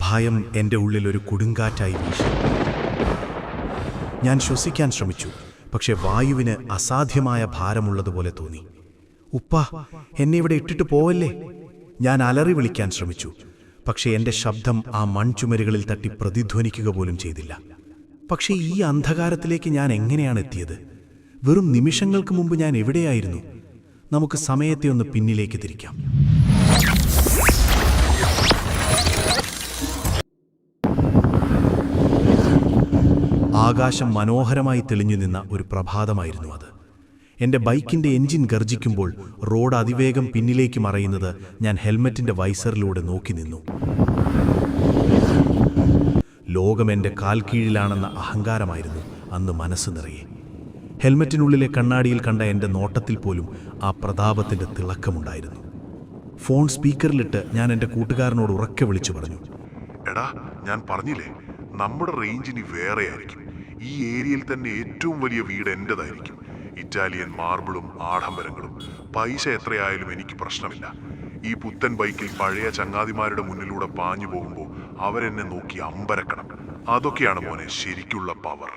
ഭയം എൻ്റെ ഉള്ളിലൊരു കൊടുങ്കാറ്റായി വീശി. ഞാൻ ശ്വസിക്കാൻ ശ്രമിച്ചു, പക്ഷെ വായുവിന് അസാധ്യമായ ഭാരമുള്ളതുപോലെ തോന്നി. ഉപ്പ, എന്നെ ഇവിടെ ഇട്ടിട്ട് പോവല്ലേ? ഞാൻ അലറി വിളിക്കാൻ ശ്രമിച്ചു, പക്ഷെ എൻ്റെ ശബ്ദം ആ മൺചുമരുകളിൽ തട്ടി പ്രതിധ്വനിക്കുക പോലും ചെയ്തില്ല. പക്ഷേ ഈ അന്ധകാരത്തിലേക്ക് ഞാൻ എങ്ങനെയാണ് എത്തിയത്? വെറും നിമിഷങ്ങൾക്ക് മുമ്പ് ഞാൻ എവിടെയായിരുന്നു? നമുക്ക് സമയത്തെ ഒന്ന് പിന്നിലേക്ക് തിരിക്കാം. ആകാശം മനോഹരമായി തെളിഞ്ഞു നിന്ന ഒരു പ്രഭാതമായിരുന്നു അത്. എൻ്റെ ബൈക്കിൻ്റെ എഞ്ചിൻ ഗർജിക്കുമ്പോൾ റോഡ് അതിവേഗം പിന്നിലേക്ക് മറയുന്നത് ഞാൻ ഹെൽമറ്റിൻ്റെ വൈസറിലൂടെ നോക്കി നിന്നു. ലോകം എൻ്റെ കാൽ കീഴിലാണെന്ന അഹങ്കാരമായിരുന്നു അന്ന് മനസ്സ് നിറയെ. ഹെൽമറ്റിനുള്ളിലെ കണ്ണാടിയിൽ കണ്ട എൻ്റെ നോട്ടത്തിൽ പോലും ആ പ്രതാപത്തിൻ്റെ തിളക്കമുണ്ടായിരുന്നു. ഫോൺ സ്പീക്കറിലിട്ട് ഞാൻ എൻ്റെ കൂട്ടുകാരനോട് ഉറക്കെ വിളിച്ചു പറഞ്ഞു, എടാ, ഞാൻ പറഞ്ഞില്ലേ, നമ്മുടെ റേഞ്ചിന് വേറെ ആയിരിക്കും. ഈ ഏരിയയിൽ തന്നെ ഏറ്റവും വലിയ വീട് എൻ്റെതായിരിക്കും. ഇറ്റാലിയൻ മാർബിളും ആഡംബരങ്ങളും. പൈസ എത്രയായാലും എനിക്ക് പ്രശ്നമില്ല. ഈ പുത്തൻ ബൈക്കിൽ പഴയ ചങ്ങാതിമാരുടെ മുന്നിലൂടെ പാഞ്ഞു പോകുമ്പോൾ അവരെന്നെ നോക്കി അമ്പരക്കണം. അതൊക്കെയാണ് മോനെ ശരിക്കുള്ള പവർ.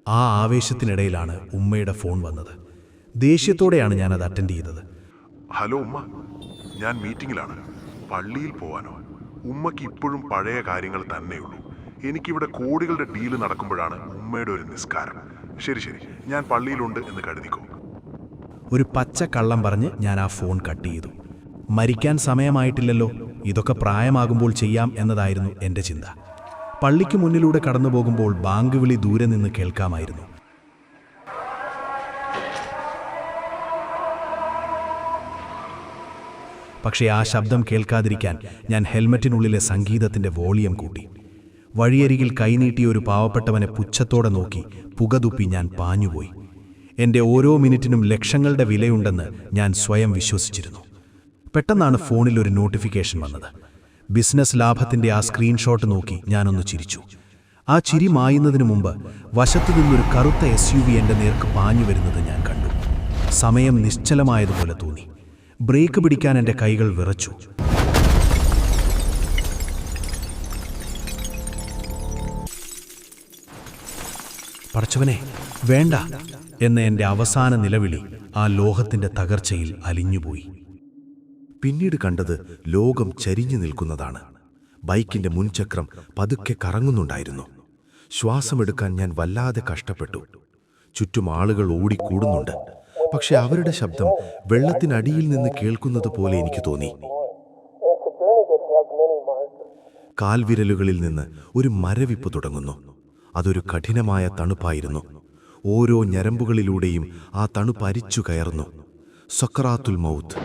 ആ ആവേശത്തിനിടയിലാണ് ഉമ്മയുടെ ഫോൺ വന്നത്. ദേഷ്യത്തോടെയാണ് ഞാനത് അറ്റൻഡ് ചെയ്തത്. ഹലോ ഉമ്മ, ഞാൻ മീറ്റിങ്ങിലാണ്. പള്ളിയിൽ പോവാനോ? ഉമ്മയ്ക്ക് ഇപ്പോഴും പഴയ കാര്യങ്ങൾ തന്നെയുള്ളൂ. എനിക്കിവിടെ കോടികളുടെ ഡീല് നടക്കുമ്പോഴാണ് ഉമ്മയുടെ ഒരു നിസ്കാരം. ശരി ശരി, ഞാൻ പള്ളിയിലുണ്ട് എന്ന് കരുതിക്കോ. ഒരു പച്ച കള്ളം പറഞ്ഞ് ഞാൻ ആ ഫോൺ കട്ട് ചെയ്തു. മരിക്കാൻ സമയമായിട്ടില്ലല്ലോ, ഇതൊക്കെ പ്രായമാകുമ്പോൾ ചെയ്യാം എന്നതായിരുന്നു എൻ്റെ ചിന്ത. പള്ളിക്ക് മുന്നിലൂടെ കടന്നു പോകുമ്പോൾ ബാങ്ക് വിളി ദൂരെ നിന്ന് കേൾക്കാമായിരുന്നു. പക്ഷേ ആ ശബ്ദം കേൾക്കാതിരിക്കാൻ ഞാൻ ഹെൽമറ്റിനുള്ളിലെ സംഗീതത്തിൻ്റെ വോളിയം കൂട്ടി. വഴിയരികിൽ കൈനീട്ടിയ ഒരു പാവപ്പെട്ടവനെ പുച്ഛത്തോടെ നോക്കി പുകതുപ്പി ഞാൻ പാഞ്ഞുപോയി. എൻ്റെ ഓരോ മിനിറ്റിനും ലക്ഷങ്ങളുടെ വിലയുണ്ടെന്ന് ഞാൻ സ്വയം വിശ്വസിച്ചിരുന്നു. പെട്ടെന്നാണ് ഫോണിൽ ഒരു നോട്ടിഫിക്കേഷൻ വന്നത്. ബിസിനസ് ലാഭത്തിൻ്റെ ആ സ്ക്രീൻഷോട്ട് നോക്കി ഞാനൊന്ന് ചിരിച്ചു. ആ ചിരി മായുന്നതിന് മുമ്പ് വശത്തു നിന്നൊരു കറുത്ത SUV എൻ്റെ നേർക്ക് പാഞ്ഞു വരുന്നത് ഞാൻ കണ്ടു. സമയം നിശ്ചലമായതുപോലെ തോന്നി. ബ്രേക്ക് പിടിക്കാൻ എൻ്റെ കൈകൾ വിറച്ചു. പടച്ചവനെ, വേണ്ട എന്ന എൻ്റെ അവസാന നിലവിളി ആ ലോഹത്തിൻ്റെ തകർച്ചയിൽ അലിഞ്ഞുപോയി. പിന്നീട് കണ്ടത് ലോകം ചരിഞ്ഞു നിൽക്കുന്നതാണ്. ബൈക്കിന്റെ മുൻചക്രം പതുക്കെ കറങ്ങുന്നുണ്ടായിരുന്നു. ശ്വാസമെടുക്കാൻ ഞാൻ വല്ലാതെ കഷ്ടപ്പെട്ടു. ചുറ്റും ആളുകൾ ഓടിക്കൂടുന്നുണ്ട്. പക്ഷെ അവരുടെ ശബ്ദം വെള്ളത്തിനടിയിൽ നിന്ന് കേൾക്കുന്നത് പോലെ എനിക്ക് തോന്നി. കാൽവിരലുകളിൽ നിന്ന് ഒരു മരവിപ്പ് തുടങ്ങുന്നു. അതൊരു കഠിനമായ തണുപ്പായിരുന്നു. ഓരോ ഞരമ്പുകളിലൂടെയും ആ തണുപ്പ് അരിച്ചു കയറുന്നു. സക്കറാത്തുൽ മൗത്ത്.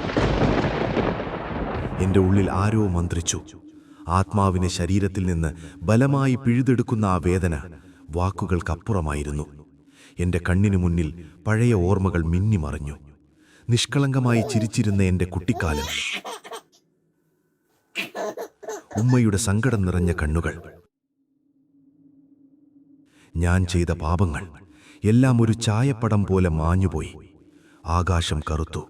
എൻ്റെ ഉള്ളിൽ ആരോ മന്ത്രിച്ചു. ആത്മാവിനെ ശരീരത്തിൽ നിന്ന് ബലമായി പിഴുതെടുക്കുന്ന ആ വേദന വാക്കുകൾക്കപ്പുറമായിരുന്നു. എൻ്റെ കണ്ണിനു മുന്നിൽ പഴയ ഓർമ്മകൾ മിന്നിമറഞ്ഞു. നിഷ്കളങ്കമായി ചിരിച്ചിരുന്ന എൻ്റെ കുട്ടിക്കാലം, ഉമ്മയുടെ സങ്കടം നിറഞ്ഞ കണ്ണുകൾ, ഞാൻ ചെയ്ത പാപങ്ങൾ എല്ലാം ഒരു ചായപ്പടം പോലെ മാഞ്ഞുപോയി. ആകാശം കറുത്തു.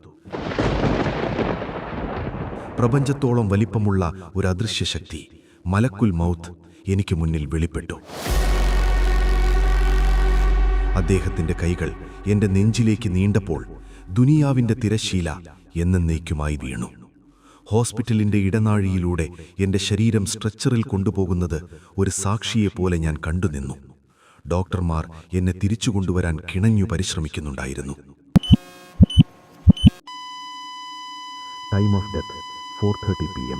പ്രപഞ്ചത്തോളം വലിപ്പമുള്ള ഒരു അദൃശ്യ ശക്തി, മലക്കുൽ മൗത്ത്, എനിക്ക് മുന്നിൽ വെളിപ്പെട്ടു. അദ്ദേഹത്തിൻ്റെ കൈകൾ എൻ്റെ നെഞ്ചിലേക്ക് നീണ്ടപ്പോൾ ദുനിയാവിൻ്റെ തിരശ്ശീല എന്നേക്കുമായി വീണു. ഹോസ്പിറ്റലിൻ്റെ ഇടനാഴിയിലൂടെ എൻ്റെ ശരീരം സ്ട്രെച്ചറിൽ കൊണ്ടുപോകുന്നത് ഒരു സാക്ഷിയെപ്പോലെ ഞാൻ കണ്ടുനിന്നു. ഡോക്ടർമാർ എന്നെ തിരിച്ചു കൊണ്ടുവരാൻ കിണഞ്ഞു പരിശ്രമിക്കുന്നുണ്ടായിരുന്നു. Time of death 4:30 PM.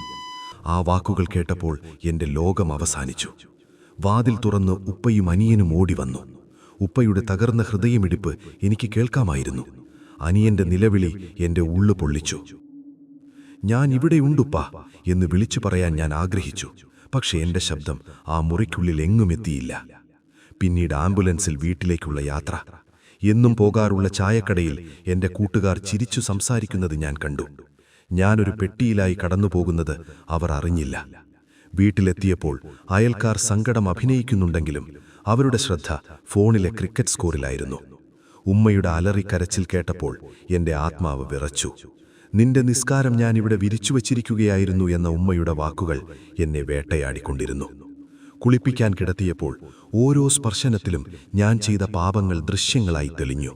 ആ വാക്കുകൾ കേട്ടപ്പോൾ എൻ്റെ ലോകം അവസാനിച്ചു. വാതിൽ തുറന്ന് ഉപ്പയും അനിയനും ഓടി വന്നു. ഉപ്പയുടെ തകർന്ന ഹൃദയമിടിപ്പ് എനിക്ക് കേൾക്കാമായിരുന്നു. അനിയൻ്റെ നിലവിളി എൻ്റെ ഉള്ളു പൊള്ളിച്ചു. ഞാൻ ഇവിടെയുണ്ടുപ്പാ എന്ന് വിളിച്ചു പറയാൻ ഞാൻ ആഗ്രഹിച്ചു. പക്ഷെ എൻ്റെ ശബ്ദം ആ മുറിക്കുള്ളിൽ എങ്ങും എത്തിയില്ല. പിന്നീട് ആംബുലൻസിൽ വീട്ടിലേക്കുള്ള യാത്ര. എന്നും പോകാറുള്ള ചായക്കടയിൽ എൻ്റെ കൂട്ടുകാർ ചിരിച്ചു സംസാരിക്കുന്നത് ഞാൻ കണ്ടു. ഞാനൊരു പെട്ടിയിലായി കടന്നുപോകുന്നത് അവർ അറിഞ്ഞില്ല. വീട്ടിലെത്തിയപ്പോൾ അയൽക്കാർ സങ്കടം അഭിനയിക്കുന്നുണ്ടെങ്കിലും അവരുടെ ശ്രദ്ധ ഫോണിലെ ക്രിക്കറ്റ് സ്കോറിലായിരുന്നു. ഉമ്മയുടെ അലറി കരച്ചിൽ കേട്ടപ്പോൾ എൻ്റെ ആത്മാവ് വിറച്ചു. നിന്റെ നിസ്കാരം ഞാനിവിടെ വിരിച്ചുവച്ചിരിക്കുകയായിരുന്നു എന്ന ഉമ്മയുടെ വാക്കുകൾ എന്നെ വേട്ടയാടിക്കൊണ്ടിരുന്നു. കുളിപ്പിക്കാൻ കിടത്തിയപ്പോൾ ഓരോ സ്പർശനത്തിലും ഞാൻ ചെയ്ത പാപങ്ങൾ ദൃശ്യങ്ങളായി തെളിഞ്ഞു.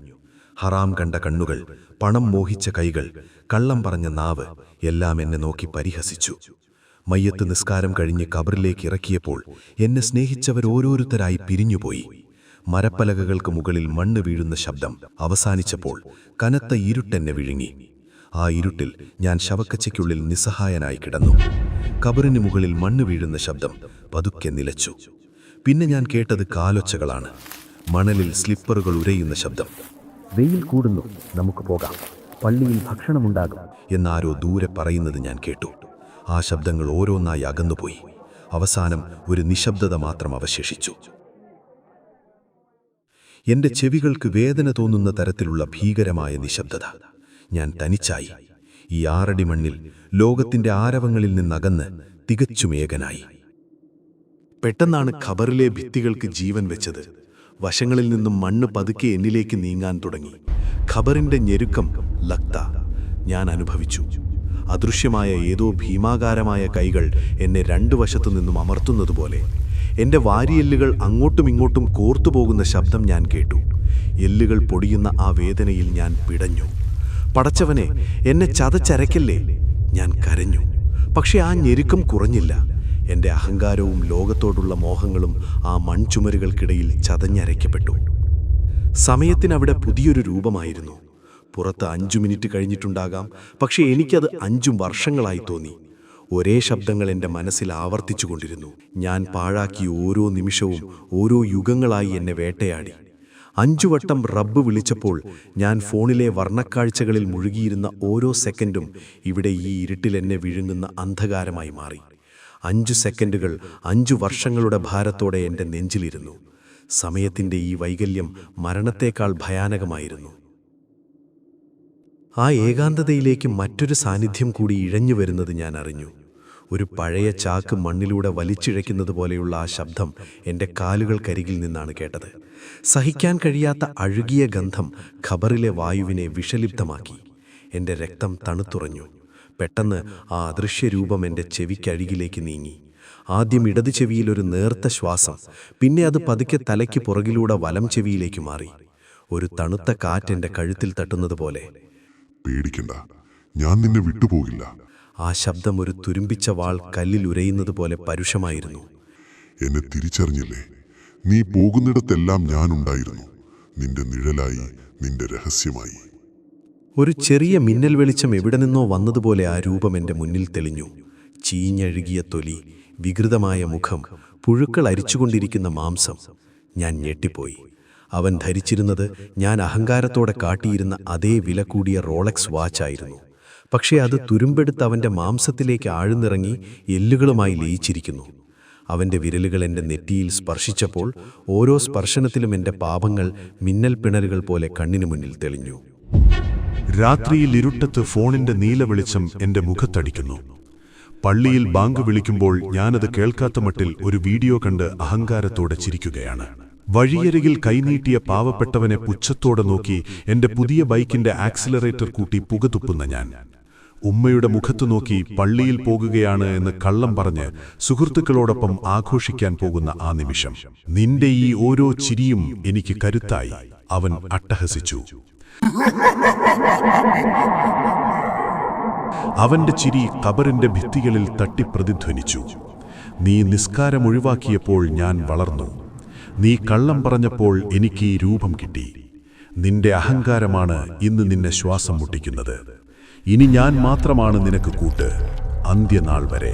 ഹറാം കണ്ട കണ്ണുകൾ, പണം മോഹിച്ച കൈകൾ, കള്ളം പറഞ്ഞ നാവ് എല്ലാം എന്നെ നോക്കി പരിഹസിച്ചു. മയ്യത്ത് നിസ്കാരം കഴിഞ്ഞ് ഖബറിലേക്ക് ഇറക്കിയപ്പോൾ എന്നെ സ്നേഹിച്ചവരോരോരുത്തരായി പിരിഞ്ഞുപോയി. മരപ്പലകകൾക്ക് മുകളിൽ മണ്ണ് വീഴുന്ന ശബ്ദം അവസാനിച്ചപ്പോൾ കനത്ത ഇരുട്ടെന്നെ വിഴുങ്ങി. ആ ഇരുട്ടിൽ ഞാൻ ശവക്കച്ചയ്ക്കുള്ളിൽ നിസ്സഹായനായി കിടന്നു. ഖബറിന് മുകളിൽ മണ്ണ് വീഴുന്ന ശബ്ദം പതുക്കെ നിലച്ചു. പിന്നെ ഞാൻ കേട്ടത് കാലൊച്ചകളാണ്. മണലിൽ സ്ലിപ്പറുകൾ ഉരയുന്ന ശബ്ദം. വെയിൽ കൂടുന്നു, നമുക്ക് പോകാം, പള്ളിയിൽ ഭക്ഷണമുണ്ടാകും എന്നാരോ ദൂരെ പറയുന്നത് ഞാൻ കേട്ടു. ആ ശബ്ദങ്ങൾ ഓരോന്നായി അകന്നുപോയി. അവസാനം ഒരു നിശബ്ദത മാത്രം അവശേഷിച്ചു. എന്റെ ചെവികൾക്ക് വേദന തോന്നുന്ന തരത്തിലുള്ള ഭീകരമായ നിശബ്ദത. ഞാൻ തനിച്ചായി. ഈ 6 അടി മണ്ണിൽ, ലോകത്തിന്റെ ആരവങ്ങളിൽ നിന്നകന്ന് തികച്ചും ഏകനായി. പെട്ടെന്നാണ് ഖബറിലെ ഭിത്തികൾക്ക് ജീവൻ വെച്ചത്. വശങ്ങളിൽ നിന്നും മണ്ണ് പതുക്കെ എന്നിലേക്ക് നീങ്ങാൻ തുടങ്ങി. ഖബറിന്റെ ഞെരുക്കം, ലക്ത ഞാൻ അനുഭവിച്ചു. അദൃശ്യമായ ഏതോ ഭീമാകാരമായ കൈകൾ എന്നെ 2 വശത്തു നിന്നും അമർത്തുന്നതുപോലെ. എന്റെ വാരിയെല്ലുകൾ അങ്ങോട്ടും ഇങ്ങോട്ടും കോർത്തുപോകുന്ന ശബ്ദം ഞാൻ കേട്ടു. എല്ലുകൾ പൊടിയുന്ന ആ വേദനയിൽ ഞാൻ പിടഞ്ഞു. പടച്ചവനെ, എന്നെ ചതച്ചരയ്ക്കല്ലേ! ഞാൻ കരഞ്ഞു. പക്ഷെ ആ ഞെരുക്കം കുറഞ്ഞില്ല. എന്റെ അഹങ്കാരവും ലോകത്തോടുള്ള മോഹങ്ങളും ആ മൺചുമരുകൾക്കിടയിൽ ചതഞ്ഞരയ്ക്കപ്പെട്ടു. സമയത്തിനവിടെ പുതിയൊരു രൂപമായിരുന്നു. പുറത്ത് 5 മിനിറ്റ് കഴിഞ്ഞിട്ടുണ്ടാകാം, പക്ഷെ എനിക്കത് 5 വർഷങ്ങളായി തോന്നി. ഒരേ ശബ്ദങ്ങൾ എൻ്റെ മനസ്സിൽ ആവർത്തിച്ചുകൊണ്ടിരുന്നു. ഞാൻ പാഴാക്കിയ ഓരോ നിമിഷവും ഓരോ യുഗങ്ങളായി എന്നെ വേട്ടയാടി. 5 വട്ടം റബ്ബ് വിളിച്ചപ്പോൾ ഞാൻ ഫോണിലെ വർണ്ണക്കാഴ്ചകളിൽ മുഴുകിയിരുന്ന ഓരോ സെക്കൻഡും ഇവിടെ ഈ ഇരുട്ടിൽ എന്നെ വിഴുങ്ങുന്ന അന്ധകാരമായി മാറി. 5 സെക്കൻഡുകൾ 5 വർഷങ്ങളുടെ ഭാരത്തോടെ എൻ്റെ നെഞ്ചിലിരുന്നു. സമയത്തിൻ്റെ ഈ വൈകല്യം മരണത്തേക്കാൾ ഭയാനകമായിരുന്നു. ആ ഏകാന്തതയിലേക്ക് മറ്റൊരു സാന്നിധ്യം കൂടി ഇഴഞ്ഞു വരുന്നത് ഞാൻ അറിഞ്ഞു. ഒരു പഴയ ചാക്ക് മണ്ണിലൂടെ വലിച്ചിഴയ്ക്കുന്നത് പോലെയുള്ള ആ ശബ്ദം എൻ്റെ കാലുകൾക്കരികിൽ നിന്നാണ് കേട്ടത്. സഹിക്കാൻ കഴിയാത്ത അഴുകിയ ഗന്ധം ഖബറിലെ വായുവിനെ വിഷലിപ്തമാക്കി. എൻ്റെ രക്തം തണുത്തുറഞ്ഞു. പെട്ടെന്ന് ആ അദൃശ്യരൂപം എൻ്റെ ചെവിക്കരികിലേക്ക് നീങ്ങി. ആദ്യം ഇടത് ചെവിയിൽ ഒരു നേർത്ത ശ്വാസം, പിന്നെ അത് പതുക്കെ തലയ്ക്ക് പുറകിലൂടെ വലം ചെവിയിലേക്ക് മാറി. ഒരു തണുത്ത കാറ്റെൻ്റെ കഴുത്തിൽ തട്ടുന്നത് പോലെ. പേടിക്കണ്ട, ഞാൻ നിന്നെ വിട്ടുപോകില്ല. ആ ശബ്ദം ഒരു തുരുമ്പിച്ച വാൾ കല്ലിൽ ഉരയുന്നത് പോലെ പരുഷമായിരുന്നു. എന്നെ തിരിച്ചറിഞ്ഞില്ലേ? നീ പോകുന്നിടത്തെല്ലാം ഞാനുണ്ടായിരുന്നു, നിന്റെ നിഴലായി, നിന്റെ രഹസ്യമായി. ഒരു ചെറിയ മിന്നൽ വെളിച്ചം എവിടെ നിന്നോ വന്നതുപോലെ ആ രൂപം എൻ്റെ മുന്നിൽ തെളിഞ്ഞു. ചീഞ്ഞഴുകിയ തൊലി, വികൃതമായ മുഖം, പുഴുക്കൾ അരിച്ചുകൊണ്ടിരിക്കുന്ന മാംസം. ഞാൻ ഞെട്ടിപ്പോയി. അവൻ ധരിച്ചിരുന്നത് ഞാൻ അഹങ്കാരത്തോടെ കാട്ടിയിരുന്ന അതേ വില കൂടിയ റോളക്സ് വാച്ചായിരുന്നു. പക്ഷേ അത് തുരുമ്പെടുത്ത് അവൻ്റെ മാംസത്തിലേക്ക് ആഴ്ന്നിറങ്ങി എല്ലുകളുമായി ലയിച്ചിരിക്കുന്നു. അവൻ്റെ വിരലുകൾ എൻ്റെ നെറ്റിയിൽ സ്പർശിച്ചപ്പോൾ ഓരോ സ്പർശനത്തിലും എൻ്റെ പാപങ്ങൾ മിന്നൽ പിണരുകൾ പോലെ കണ്ണിനു മുന്നിൽ തെളിഞ്ഞു. രാത്രിയിൽ ഇരുട്ടത്ത് ഫോണിന്റെ നീല വെളിച്ചം എൻ്റെ മുഖത്തടിക്കുന്നു. പള്ളിയിൽ ബാങ്ക് വിളിക്കുമ്പോൾ ഞാനത് കേൾക്കാത്ത മട്ടിൽ ഒരു വീഡിയോ കണ്ട് അഹങ്കാരത്തോടെ ചിരിക്കുകയാണ്. വഴിയരികിൽ കൈനീട്ടിയ പാവപ്പെട്ടവനെ പുച്ഛത്തോടെ നോക്കി എൻ്റെ പുതിയ ബൈക്കിന്റെ ആക്സിലറേറ്റർ കൂട്ടി പുകതുപ്പുന്ന ഞാൻ. ഉമ്മയുടെ മുഖത്തു നോക്കി പള്ളിയിൽ പോകുകയാണ് എന്ന് കള്ളം പറഞ്ഞ് സുഹൃത്തുക്കളോടൊപ്പം ആഘോഷിക്കാൻ പോകുന്ന ആ നിമിഷം. നിന്റെ ഈ ഓരോ ചിരിയും എനിക്ക് കരുത്തായി, അവൻ അട്ടഹസിച്ചു. അവന്റെ ചിരി ഖബറിന്റെ ഭിത്തികളിൽ തട്ടിപ്രതിധ്വനിച്ചു. നീ നിസ്കാരം ഒഴിവാക്കിയപ്പോൾ ഞാൻ വളർന്നു. നീ കള്ളം പറഞ്ഞപ്പോൾ എനിക്ക് ഈ രൂപം കിട്ടി. നിന്റെ അഹങ്കാരമാണ് ഇന്ന് നിന്നെ ശ്വാസം മുട്ടിക്കുന്നത്. ഇനി ഞാൻ മാത്രമാണ് നിനക്ക് കൂട്ട്, അന്ത്യനാൾ വരെ.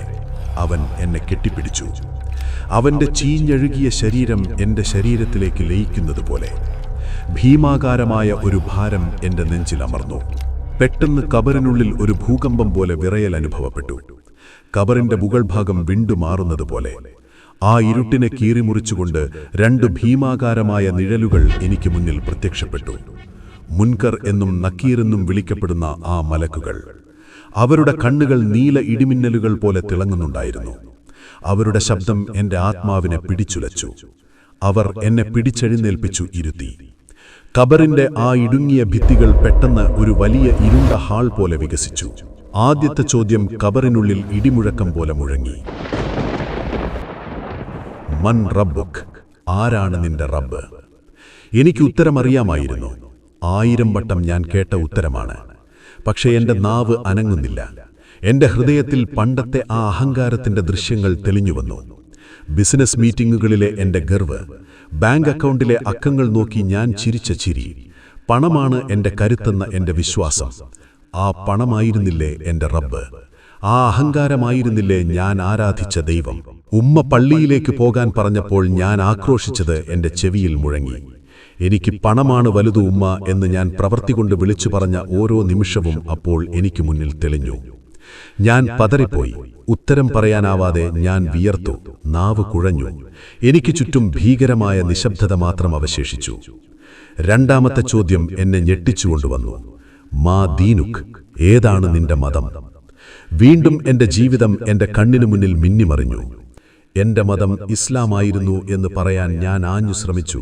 അവൻ എന്നെ കെട്ടിപ്പിടിച്ചു. അവന്റെ ചീഞ്ഞഴുകിയ ശരീരം എൻ്റെ ശരീരത്തിലേക്ക് ലയിക്കുന്നത് പോലെ. ഭീമാകാരമായ ഒരു ഭാരം എൻ്റെ നെഞ്ചിലമർന്നു. പെട്ടെന്ന് ഖബറിനുള്ളിൽ ഒരു ഭൂകമ്പം പോലെ വിറയൽ അനുഭവപ്പെട്ടു. ഖബറിന്റെ മുകൾ ഭാഗം വിണ്ടുമാറുന്നത് പോലെ. ആ ഇരുട്ടിനെ കീറിമുറിച്ചുകൊണ്ട് 2 ഭീമാകാരമായ നിഴലുകൾ എനിക്ക് മുന്നിൽ പ്രത്യക്ഷപ്പെട്ടു. മുൻകർ എന്നും നക്കീർ എന്നും വിളിക്കപ്പെടുന്ന ആ മലക്കുകൾ. അവരുടെ കണ്ണുകൾ നീല ഇടിമിന്നലുകൾ പോലെ തിളങ്ങുന്നുണ്ടായിരുന്നു. അവരുടെ ശബ്ദം എൻ്റെ ആത്മാവിനെ പിടിച്ചുലച്ചു. അവർ എന്നെ പിടിച്ചെഴുന്നേൽപ്പിച്ചു ഇരുത്തി. ഖബറിന്റെ ആ ഇടുങ്ങിയ ഭിത്തികൾ പെട്ടെന്ന് ഒരു വലിയ ഇരുണ്ട ഹാൾ പോലെ വികസിച്ചു. ആദ്യത്തെ ചോദ്യം ഖബറിനുള്ളിൽ ഇടിമുഴക്കം പോലെ മുഴങ്ങി. മൻ റബ്ബുക്, ആരാണ് നിന്റെ റബ്ബ്? എനിക്ക് ഉത്തരമറിയാമായിരുന്നു. 1000 വട്ടം ഞാൻ കേട്ട ഉത്തരമാണ്. പക്ഷേ എന്റെ നാവ് അനങ്ങുന്നില്ല. എന്റെ ഹൃദയത്തിൽ പണ്ടത്തെ ആ അഹങ്കാരത്തിന്റെ ദൃശ്യങ്ങൾ തെളിഞ്ഞുവന്നു. ബിസിനസ് മീറ്റിംഗുകളിലെ എന്റെ ഗർവ്, ബാങ്ക് അക്കൗണ്ടിലെ അക്കങ്ങൾ നോക്കി ഞാൻ ചിരിച്ച ചിരി, പണമാണ് എന്റെ കരുത്തെന്ന എന്റെ വിശ്വാസം. ആ പണമായിരുന്നില്ലേ എന്റെ റബ്ബ്? ആ അഹങ്കാരമായിരുന്നില്ലേ ഞാൻ ആരാധിച്ച ദൈവം? ഉമ്മ പള്ളിയിലേക്ക് പോകാൻ പറഞ്ഞപ്പോൾ ഞാൻ ആക്രോശിച്ചത് എന്റെ ചെവിയിൽ മുഴങ്ങി. എനിക്ക് പണമാണ് വലുത് ഉമ്മ എന്ന് ഞാൻ പ്രവൃത്തി കൊണ്ട് വിളിച്ചു പറഞ്ഞ ഓരോ നിമിഷവും അപ്പോൾ എനിക്ക് മുന്നിൽ തെളിഞ്ഞു. ഞാൻ പതറിപ്പോയി. ഉത്തരം പറയാനാവാതെ ഞാൻ വിയർത്തു. നാവ് കുഴഞ്ഞു. എനിക്ക് ചുറ്റും ഭീകരമായ നിശബ്ദത മാത്രം അവശേഷിച്ചു. രണ്ടാമത്തെ ചോദ്യം എന്നെ ഞെട്ടിച്ചുകൊണ്ടുവന്നു. മാ ദീനുക്, ഏതാണ് നിന്റെ മതം? വീണ്ടും എന്റെ ജീവിതം എന്റെ കണ്ണിനു മുന്നിൽ മിന്നിമറിഞ്ഞു. എന്റെ മതം ഇസ്ലാമായിരുന്നു എന്ന് പറയാൻ ഞാൻ ആഞ്ഞു ശ്രമിച്ചു.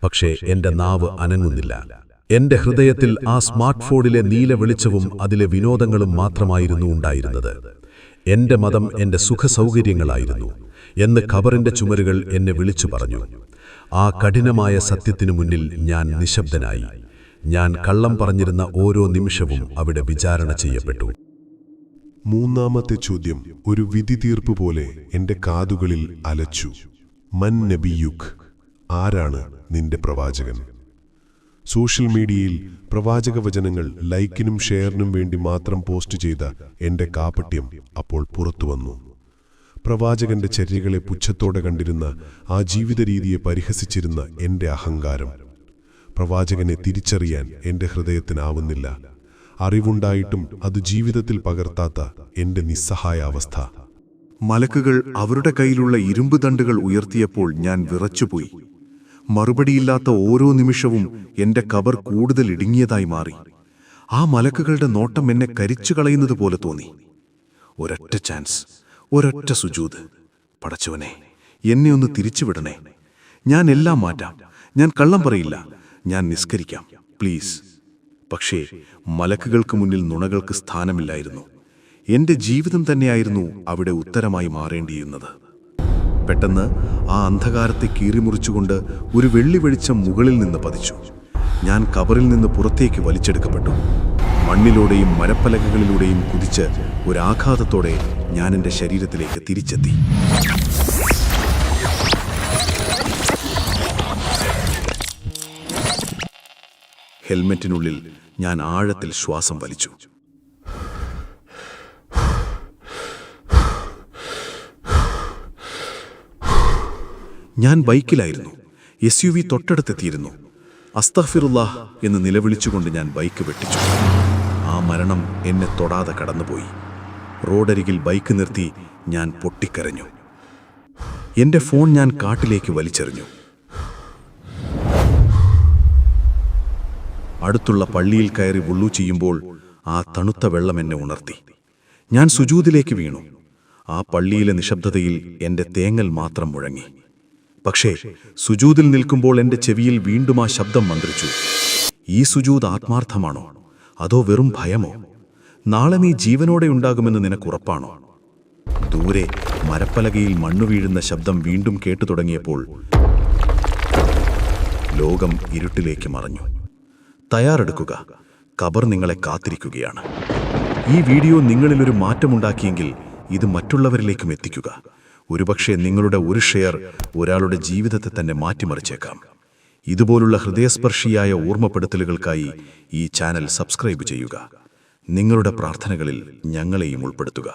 പക്ഷേ എന്റെ നാവ് അനങ്ങുന്നില്ല. എന്റെ ഹൃദയത്തിൽ ആ സ്മാർട്ട് ഫോണിലെ നീല വെളിച്ചവും അതിലെ വിനോദങ്ങളും മാത്രമായിരുന്നു ഉണ്ടായിരുന്നത്. എന്റെ മതം എന്റെ സുഖസൗകര്യങ്ങളായിരുന്നു എന്ന് ഖബറിന്റെ ചുമരുകൾ എന്നെ വിളിച്ചു പറഞ്ഞു. ആ കഠിനമായ സത്യത്തിനു മുന്നിൽ ഞാൻ നിശബ്ദനായി. ഞാൻ കള്ളം പറഞ്ഞിരുന്ന ഓരോ നിമിഷവും അവിടെ വിചാരണ ചെയ്യപ്പെട്ടു. മൂന്നാമത്തെ ചോദ്യം ഒരു വിധി തീർപ്പ് പോലെ എന്റെ കാതുകളിൽ അലച്ചു. മൻ നബിയുക്, ആരാണ് നിന്റെ പ്രവാചകൻ? സോഷ്യൽ മീഡിയയിൽ പ്രവാചക വചനങ്ങൾ ലൈക്കിനും ഷെയറിനും വേണ്ടി മാത്രം പോസ്റ്റ് ചെയ്ത എന്റെ കാപട്യം അപ്പോൾ പുറത്തുവന്നു. പ്രവാചകന്റെ ചര്യകളെ പുച്ഛത്തോടെ കണ്ടിരുന്ന, ആ ജീവിത രീതിയെ പരിഹസിച്ചിരുന്ന എന്റെ അഹങ്കാരം. പ്രവാചകനെ തിരിച്ചറിയാൻ എന്റെ ഹൃദയത്തിനാവുന്നില്ല. അറിവുണ്ടായിട്ടും അത് ജീവിതത്തിൽ പകർത്താത്ത എന്റെ നിസ്സഹായ അവസ്ഥ. മലക്കുകൾ അവരുടെ കയ്യിലുള്ള ഇരുമ്പ് ദണ്ടുകൾ ഉയർത്തിയപ്പോൾ ഞാൻ വിറച്ചുപോയി. മറുപടിയില്ലാത്ത ഓരോ നിമിഷവും എന്റെ ഖബർ കൂടുതൽ ഇടുങ്ങിയതായി മാറി. ആ മലക്കുകളുടെ നോട്ടം എന്നെ കരിച്ചു കളയുന്നത് പോലെ തോന്നി. ഒരൊറ്റ ചാൻസ്, ഒരൊറ്റ സുജൂദ്. പടച്ചവനെ, എന്നെ ഒന്ന് തിരിച്ചുവിടണേ. ഞാൻ എല്ലാം മാറ്റാം. ഞാൻ കള്ളം പറയില്ല. ഞാൻ നിസ്കരിക്കാം, പ്ലീസ്. പക്ഷേ മലക്കുകൾക്ക് മുന്നിൽ നുണകൾക്ക് സ്ഥാനമില്ലായിരുന്നു. എന്റെ ജീവിതം തന്നെയായിരുന്നു അവിടെ ഉത്തരമായി മാറേണ്ടിയിരുന്നത്. പെട്ടെന്ന് ആ അന്ധകാരത്തെ കീറിമുറിച്ചുകൊണ്ട് ഒരു വെള്ളി വെളിച്ചം മുകളിൽ നിന്ന് പതിച്ചു. ഞാൻ ഖബറിൽ നിന്ന് പുറത്തേക്ക് വലിച്ചെടുക്കപ്പെട്ടു. മണ്ണിലൂടെയും മരപ്പലകകളിലൂടെയും കുതിച്ച് ഒരാഘാതത്തോടെ ഞാൻ എൻ്റെ ശരീരത്തിലേക്ക് തിരിച്ചെത്തി. ഹെൽമെറ്റിനുള്ളിൽ ഞാൻ ആഴത്തിൽ ശ്വാസം വലിച്ചു. ഞാൻ ബൈക്കിലായിരുന്നു. SUV തൊട്ടടുത്തെത്തിയിരുന്നു. അസ്തഗ്ഫിറുല്ലാഹ് എന്ന് നിലവിളിച്ചുകൊണ്ട് ഞാൻ ബൈക്ക് വെട്ടിച്ചു. ആ മരണം എന്നെ തൊടാതെ കടന്നുപോയി. റോഡരികിൽ ബൈക്ക് നിർത്തി ഞാൻ പൊട്ടിക്കരഞ്ഞു. എൻ്റെ ഫോൺ ഞാൻ കാട്ടിലേക്ക് വലിച്ചെറിഞ്ഞു. അടുത്തുള്ള പള്ളിയിൽ കയറി വുളു ചെയ്യുമ്പോൾ ആ തണുത്ത വെള്ളം എന്നെ ഉണർത്തി. ഞാൻ സുജൂദിലേക്ക് വീണു. ആ പള്ളിയിലെ നിശബ്ദതയിൽ എൻ്റെ തേങ്ങൽ മാത്രം മുഴങ്ങി. പക്ഷേ സുജൂദിൽ നിൽക്കുമ്പോൾ എൻ്റെ ചെവിയിൽ വീണ്ടും ആ ശബ്ദം മന്ത്രിച്ചു. ഈ സുജൂദ് ആത്മാർത്ഥമാണോ, അതോ വെറും ഭയമോ? നാളെ നീ ജീവനോടെ ഉണ്ടാകുമെന്ന് നിനക്കുറപ്പാണോ? ദൂരെ മരപ്പലകയിൽ മണ്ണു വീഴുന്ന ശബ്ദം വീണ്ടും കേട്ടു തുടങ്ങിയപ്പോൾ ലോകം ഇരുട്ടിലേക്ക് മറഞ്ഞു. തയ്യാറെടുക്കുക, ഖബർ നിങ്ങളെ കാത്തിരിക്കുകയാണ്. ഈ വീഡിയോ നിങ്ങളിലൊരു മാറ്റമുണ്ടാക്കിയെങ്കിൽ ഇത് മറ്റുള്ളവരിലേക്കും എത്തിക്കുക. ഒരുപക്ഷെ നിങ്ങളുടെ ഒരു ഷെയർ ഒരാളുടെ ജീവിതത്തെ തന്നെ മാറ്റിമറിച്ചേക്കാം. ഇതുപോലുള്ള ഹൃദയസ്പർശിയായ ഓർമ്മപ്പെടുത്തലുകൾക്കായി ഈ ചാനൽ സബ്സ്ക്രൈബ് ചെയ്യുക. നിങ്ങളുടെ പ്രാർത്ഥനകളിൽ ഞങ്ങളെയും ഉൾപ്പെടുത്തുക.